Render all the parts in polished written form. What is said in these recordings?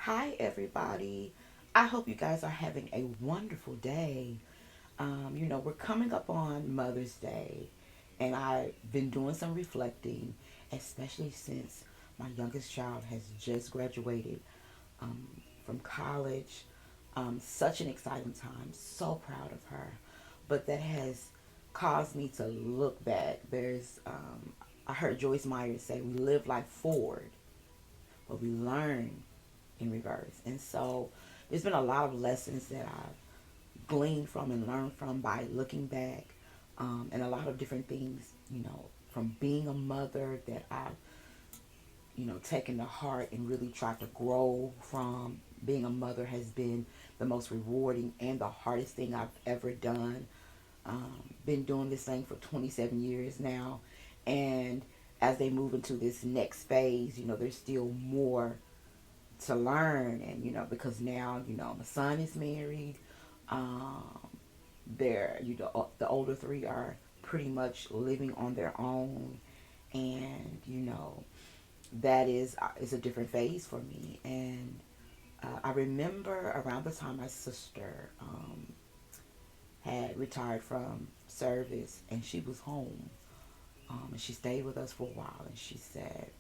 Hi, everybody. I hope you guys are having a wonderful day. We're coming up on Mother's Day, and I've been doing some reflecting, especially since my youngest child has just graduated um, from college. Such an exciting time. So proud of her. But that has caused me to look back. I heard Joyce Meyer say, we live life forward, but we learn in reverse. And so there's been a lot of lessons that I've gleaned from and learned from by looking back, and a lot of different things, from being a mother that I've, taken to heart and really tried to grow from. Being a mother has been the most rewarding and the hardest thing I've ever done. Been doing this thing for 27 years now. And as they move into this next phase, there's still more to learn. And because now my son is married. um they're the older three are pretty much living on their own. And that is a different phase for me. And I remember around the time my sister had retired from service, and she was home. And she stayed with us for a while, and she said,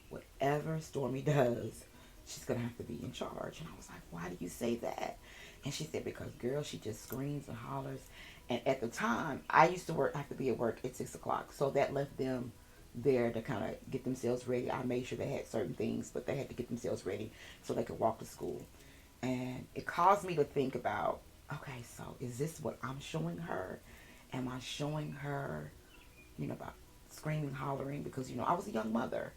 whatever Stormy does, she's gonna have to be in charge. And I was like, why do you say that? And she said, because girl, she just screams and hollers. And at the time, I used to have to be at work at 6 o'clock, so that left them there to kind of get themselves ready. I made sure they had certain things, but they had to get themselves ready so they could walk to school. And it caused me to think about, okay, so is this what I'm showing her? Am I showing her, about screaming, hollering? Because I was a young mother.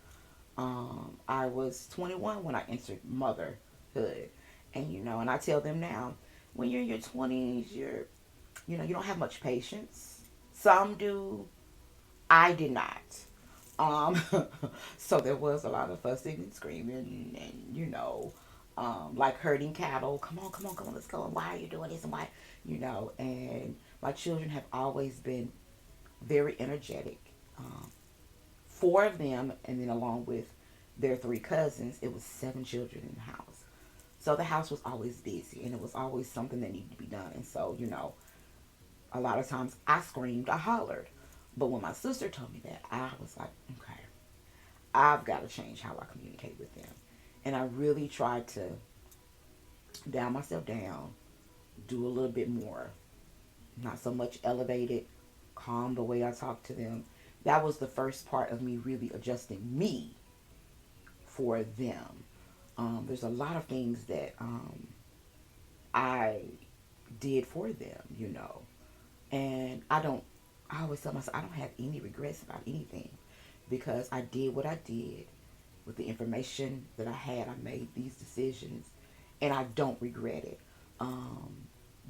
I was 21 when I entered motherhood. And and I tell them now, when you're in your 20s, you don't have much patience. Some do. I did not. Um, so there was a lot of fussing and screaming, and like herding cattle. Come on, come on, come on, let's go. And why are you doing this? And why, And my children have always been very energetic. Um, Four of them, and then along with their three cousins, it was seven children in the house. So the house was always busy, and it was always something that needed to be done. And so, a lot of times I screamed, I hollered. But when my sister told me that, I was like, okay, I've got to change how I communicate with them. And I really tried to down myself down, do a little bit more, not so much elevated, calm the way I talk to them. That was the first part of me really adjusting me for them. There's a lot of things that I did for them, and I always tell myself I don't have any regrets about anything because I did what I did with the information that I had. I made these decisions, and I don't regret it. Um,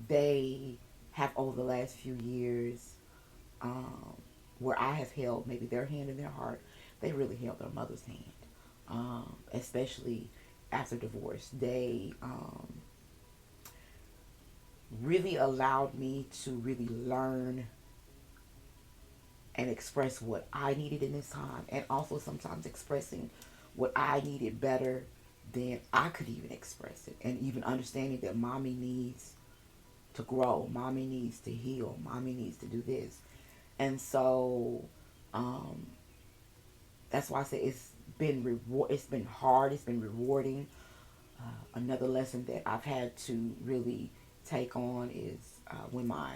they have over the last few years, um, where I have held maybe their hand in their heart, they really held their mother's hand, especially after divorce. They really allowed me to really learn and express what I needed in this time, and also sometimes expressing what I needed better than I could even express it, and even understanding that mommy needs to grow, mommy needs to heal, mommy needs to do this. And so um, that's why I say it's been hard, it's been rewarding. Another lesson that I've had to really take on is when my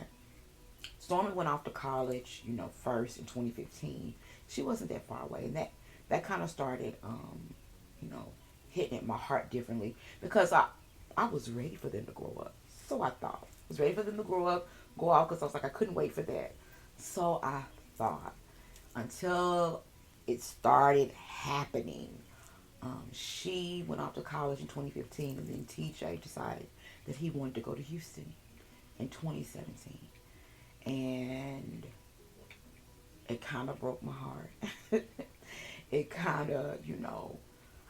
Stormy went off to college, first in 2015. She wasn't that far away, and that kind of started, you know, hitting at my heart differently because I was ready for them to grow up. So I thought I was ready for them to grow up, go out, because I was like I couldn't wait for that. So I thought until it started happening. She went off to college in 2015, and then TJ decided that he wanted to go to Houston in 2017. And it kind of broke my heart. It kind of,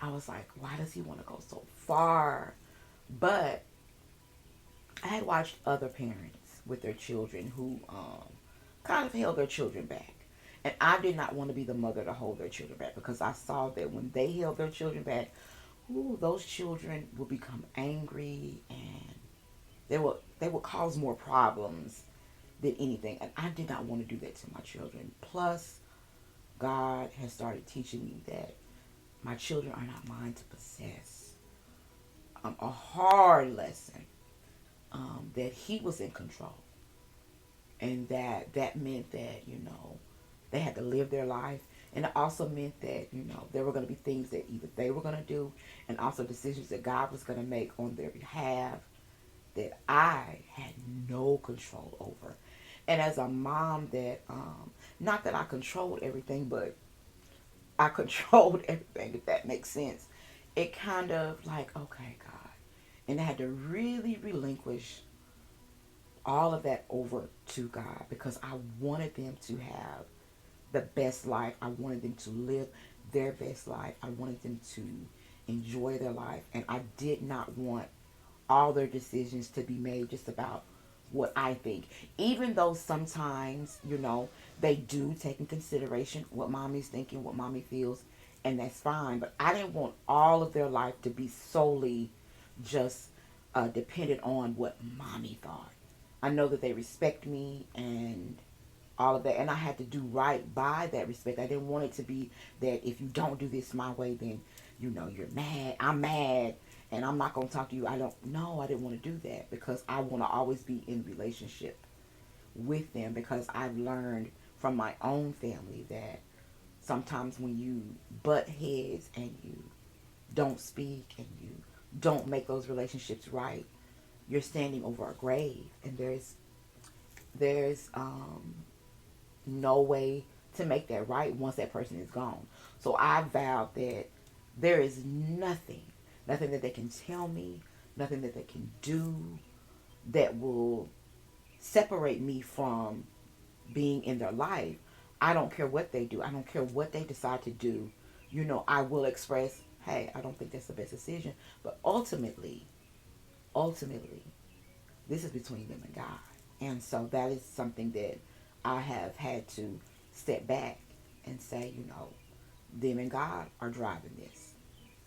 I was like, why does he want to go so far? But I had watched other parents with their children who kind of held their children back. And I did not want to be the mother to hold their children back because I saw that when they held their children back, Ooh, those children will become angry, and they will cause more problems than anything. And I did not want to do that to my children. Plus, God has started teaching me that my children are not mine to possess. A hard lesson, that He was in control, and that meant that they had to live their life, and it also meant that there were going to be things that either they were going to do, and also decisions that God was going to make on their behalf that I had no control over. And as a mom, that not that I controlled everything, but I controlled everything, if that makes sense. It kind of like, okay, God. And I had to really relinquish all of that over to God, because I wanted them to have the best life. I wanted them to live their best life. I wanted them to enjoy their life. And I did not want all their decisions to be made just about what I think. Even though sometimes, they do take in consideration what mommy's thinking, what mommy feels, and that's fine. But I didn't want all of their life to be solely just dependent on what mommy thought. I know that they respect me and all of that, and I had to do right by that respect. I didn't want it to be that if you don't do this my way, then you're mad. I'm mad, and I'm not gonna talk to you. I don't. No, I didn't want to do that, because I want to always be in relationship with them, because I've learned from my own family that sometimes when you butt heads and you don't speak and you don't make those relationships right, you're standing over a grave, and there's no way to make that right once that person is gone. So I vowed that there is nothing that they can tell me, nothing that they can do that will separate me from being in their life. I don't care what they do. I don't care what they decide to do. I will express, hey, I don't think that's the best decision. But ultimately, this is between them and God. And so that is something that I have had to step back and say, them and God are driving this.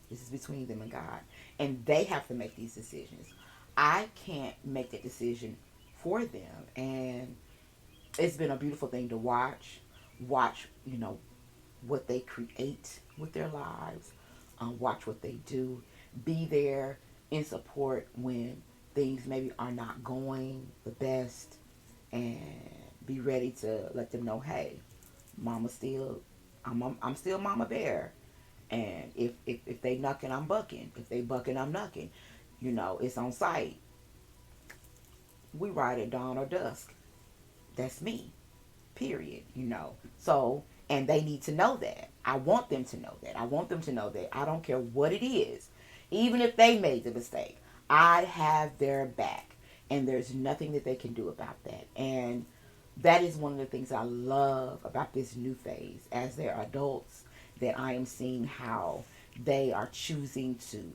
This is between them and God. And they have to make these decisions. I can't make that decision for them. And it's been a beautiful thing to watch, what they create with their lives, watch what they do, be there in support when things maybe are not going the best, and be ready to let them know, hey, mama still, I'm still mama bear, and if they knucking, I'm bucking. If they bucking, I'm knucking. It's on site. We ride at dawn or dusk. That's me. Period. So, and they need to know that. I want them to know that. I want them to know that I don't care what it is. Even if they made the mistake, I have their back. And there's nothing that they can do about that. And that is one of the things I love about this new phase as they're adults, that I am seeing how they are choosing to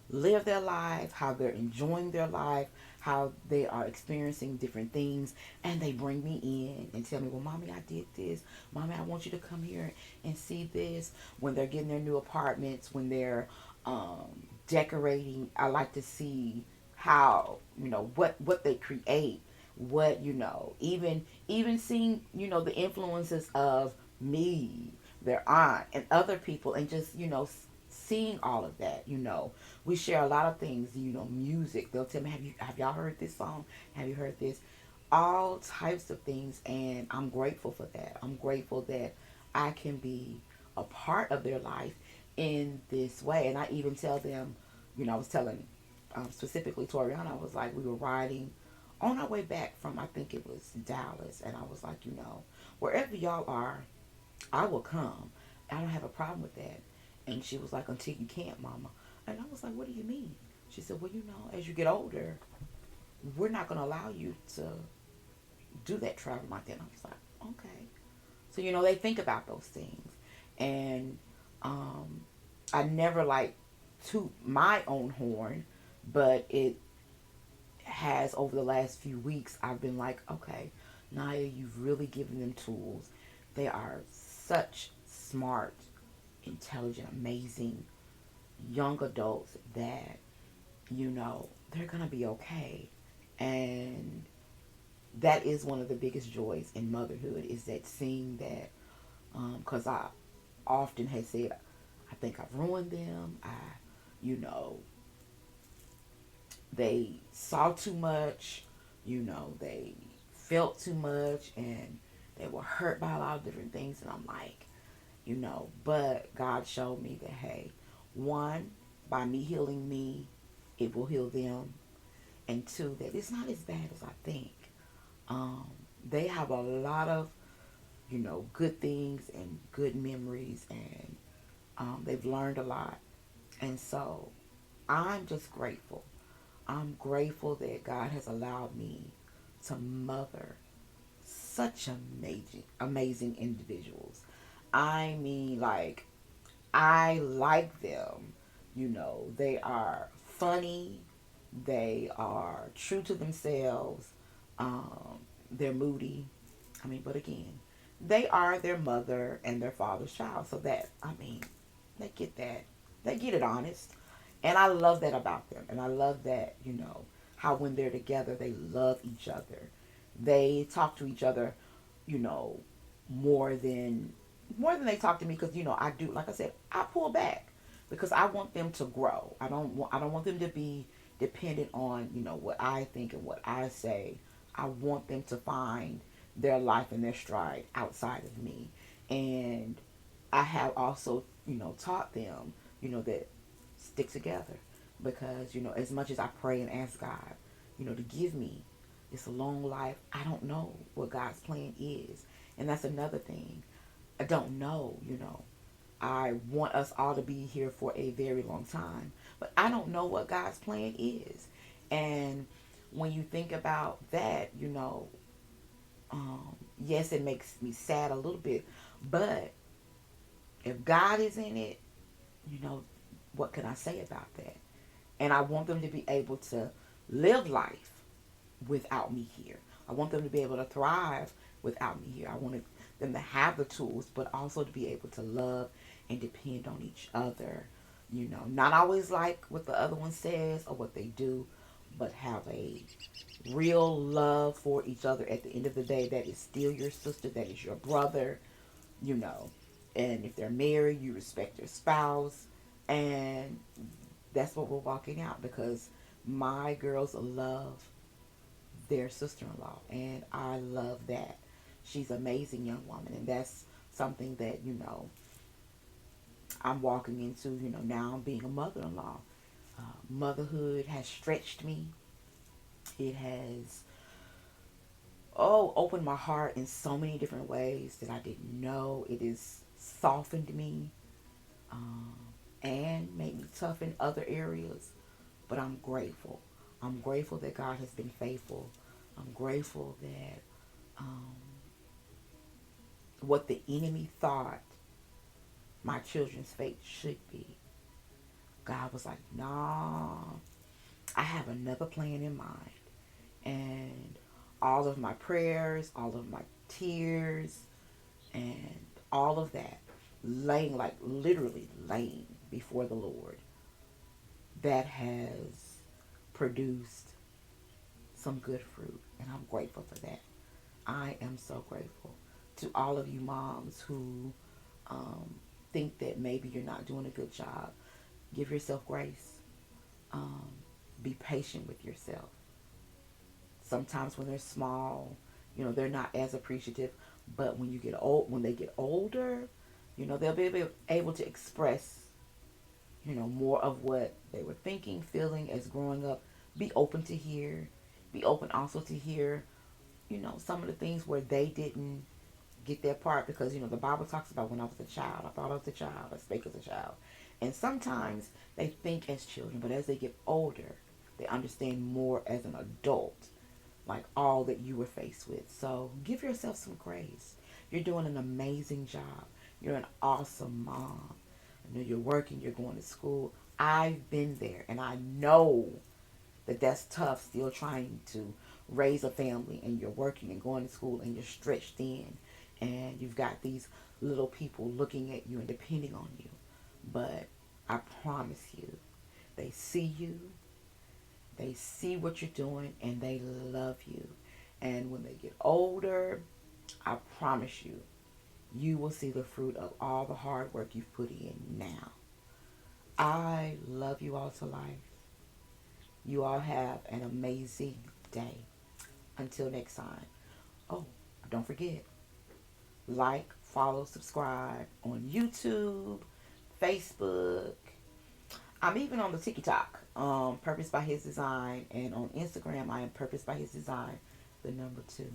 live their life, how they're enjoying their life, how they are experiencing different things, and they bring me in and tell me, well, mommy, I did this. Mommy, I want you to come here and see this. When they're getting their new apartments, when they're decorating, I like to see how, what they create, what, even seeing, the influences of me, their aunt, and other people, and just, seeing all of that. We share a lot of things, music. They'll tell me, have y'all heard this song? Have you heard this? All types of things, and I'm grateful for that. I'm grateful that I can be a part of their life in this way. And I even tell them, I was telling specifically Toriana, I was like, we were riding on our way back from, I think it was Dallas, and I was like, wherever y'all are, I will come. I don't have a problem with that. And she was like, until you can't, mama. And I was like, what do you mean? She said, well, as you get older, we're not going to allow you to do that travel like that. And I was like, okay. So, they think about those things. And I never like toot my own horn, but it has, over the last few weeks, I've been like, okay, Naya, you've really given them tools. They are such smart, intelligent, amazing young adults that, they're going to be okay. And that is one of the biggest joys in motherhood, is that seeing that, because I often have said, I think I've ruined them. You know, they saw too much, they felt too much, and they were hurt by a lot of different things. And I'm like, but God showed me that, hey, one, by me healing me, it will heal them. And two, that it's not as bad as I think. Um, they have a lot of, good things and good memories, and they've learned a lot. And so I'm just grateful. I'm grateful that God has allowed me to mother such amazing individuals. I mean, like, I like them. They are funny. They are true to themselves. Um, they're moody. I mean, but again, they are their mother and their father's child. So that, I mean, they get that. They get it honest. And I love that about them. And I love that, how when they're together, they love each other. They talk to each other, you know, more than they talk to me, because I do, like I said, I pull back because I want them to grow. I don't want them to be dependent on, what I think and what I say. I want them to find their life and their stride outside of me. And I have also, taught them, that stick together, because, as much as I pray and ask God, to give me this long life, I don't know what God's plan is. And that's another thing. I don't know, I want us all to be here for a very long time, but I don't know what God's plan is. And when you think about that, yes, it makes me sad a little bit, but if God is in it, you know, what can I say about that? And I want them to be able to live life without me here. I want them to be able to thrive without me here. I want them to have the tools, but also to be able to love and depend on each other. Not always like what the other one says or what they do, but have a real love for each other at the end of the day. That is still your sister, that is your brother, you know. And if they're married, you respect your spouse. And that's what we're walking out, because my girls love their sister-in-law, and I love that. She's an amazing young woman, and that's something that, I'm walking into, now being a mother-in-law. Motherhood has stretched me. It has, opened my heart in so many different ways that I didn't know. It has softened me, um, and made me tough in other areas. But I'm grateful. I'm grateful that God has been faithful. I'm grateful that, um, what the enemy thought my children's fate should be, God was like, nah, I have another plan in mind. And all of my prayers, all of my tears, and all of that, laying, like literally laying before the Lord, that has produced some good fruit. And I'm grateful for that. I am so grateful to all of you moms who, um, think that maybe you're not doing a good job. Give yourself grace. Um, be patient with yourself. Sometimes when they're small, they're not as appreciative. But when they get older, they'll be able to express, more of what they were thinking, feeling as growing up. Be open to hear. Be open also to hear, some of the things where they didn't get their part, because the Bible talks about, when I was a child, I thought I was a child, I spake as a child. And sometimes they think as children, but as they get older, they understand more as an adult, like all that you were faced with. So give yourself some grace. You're doing an amazing job. You're an awesome mom. I know you're working, you're going to school. I've been there, and I know that that's tough, still trying to raise a family, and you're working and going to school, and you're stretched thin, and you've got these little people looking at you and depending on you. But I promise you. They see you, they see what you're doing, and they love you. And when they get older, I promise you, you will see the fruit of all the hard work you've put in now. I love you all to life. You all have an amazing day. Until next time. Oh, don't forget, like, follow, subscribe on YouTube, Facebook. I'm even on the TikTok, Purpose by His Design, and on Instagram I am Purpose by His Design, the number 2.